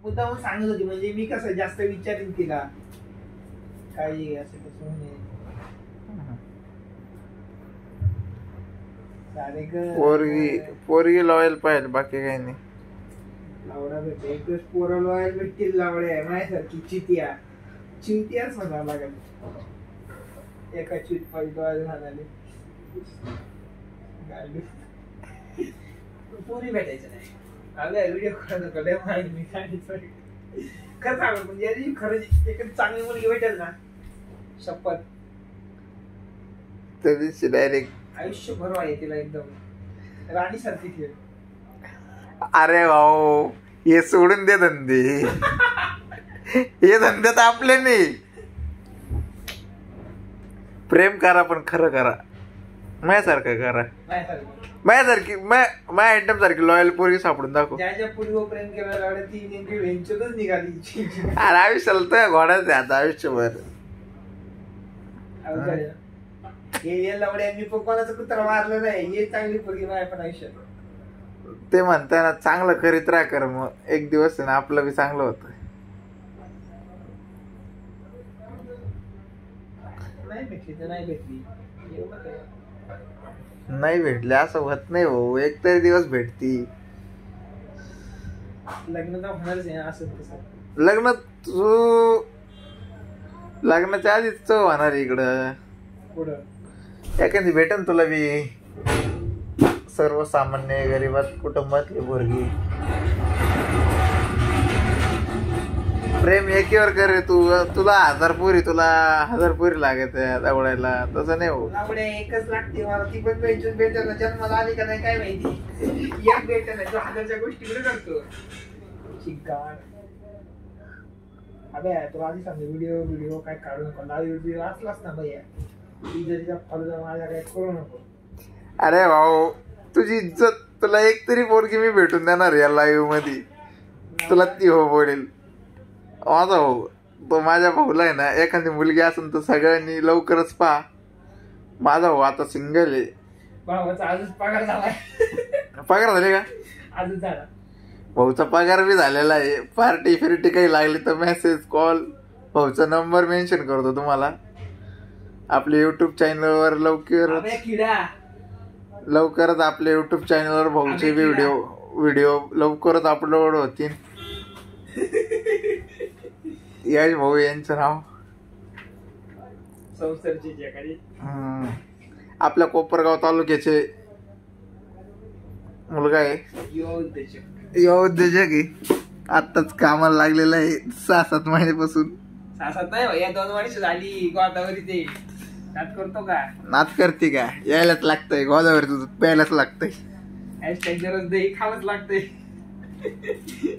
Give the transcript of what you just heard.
मुद्दाम सांगत होती, म्हणजे मी कसं जास्त विचारीन तिला काही असं कसं म्हणे. पोरगी लॉयल पाहिजे, बाकी काही नाही. लावडा भेटते एक दिवस, पोरं लॉयल भेटतील. लावड्या माझ्यासारखी चिंतियाच म्हणावं लागेल. एका चित पाहिजे लॉयल म्हणाले. पोरी भेटायचं नाही. आल्या व्हिडिओ करत मी खरं सांग, म्हणजे खरंच एक चांगली मुलगी भेटेल ना, शपथ तरी डायरेक्ट आयुष्यभर आहे तिला एकदम राणी सारखी खेळ. अरे भाऊ, हे सोडून दे धंदे. हे धंदे तर आपले नाही. प्रेम करा पण खरं करा, माझ्यासारखं करा. माझ्यासारखी माझ्या आयटम सारखी लॉयल पोरगी सापडून दाखव. ज्याच्या पूर्वी प्रेम केलं ती नेमकी वेंचतच निघाली. अरे आयुष्याला तर घोडाच आहे आता आयुष्यभर. हे लवड्यांनी कोणाचं कुत्रा मारलं नाही. हे चांगली पोरगी माझ्या पण आयुष्यात. ते म्हणताय ना, चांगलं करीत राहा कर, मग एक दिवस आहे ना आपलं बी चांगलं होतं. नाही भेटली तर नाही भेटली, नाही भेटले असं होत नाही भाऊ. एक तरी दिवस भेटती. लग्न तर होणारच आहे असं तसं. लग्न तू लग्नाच्या आधीच होणार इकडं. पुढं एखादी भेटन तुला बी सर्वसामान्य गरीबात कुटुंबातली पोरगी. प्रेम एकीवर करे तू. तुला 1000 पोरी लागत दवडायला, तसं नाही हो. एकच लागते मला, ती पण भेटेल जन्माला आली का नाही काय माहिती. एक भेटेल जो 1000च्या गोष्टीकडे करतो. अबे तुला आधी सांगतो, व्हिडिओ काय काढू नको. व्हिडिओ वाचलास ना भैया, ती जरी फॉलो माझ्या काय करू नको. अरे भाऊ, तुझी इज्जत, तुला एक तरी पोरगी मी भेटून देणार या लाईव्ह मध्ये. तुला ती हो बोलेल. माझा भाऊ तो, माझ्या भाऊला आहे ना एखादी मुलगी असेल तर सगळ्यांनी लवकरच पहा. माझा भाऊ आता सिंगल आहे. भावाचा आजच पगार झालाय. पगार झाले का? आजच झाला. भाऊचा पगार बी झालेला आहे. पार्टी फिरटी काही लागली तर मेसेज कॉल, भाऊचा नंबर मेन्शन करतो तुम्हाला. आपल्या युट्यूब चॅनलवर लवकरच आपल्या युट्यूब चॅनलवर भाऊचे व्हिडिओ लवकरच अपलोड होतील. यश भाऊ यांचं नाव. आपल्या कोपरगाव तालुक्याचे मुलगा आहे. युवा उद्योजक आहे. आताच कामाला लागलेला आहे 6-7 महिन्यापासून. 6-7 नाही भैया, 2 वर्ष झाली. गोदावरी ते नात करतो का? नात करते का? यायलाच लागतंय गोदावरी, तुझं प्यायलाच लागतंय. खावंच लागतंय.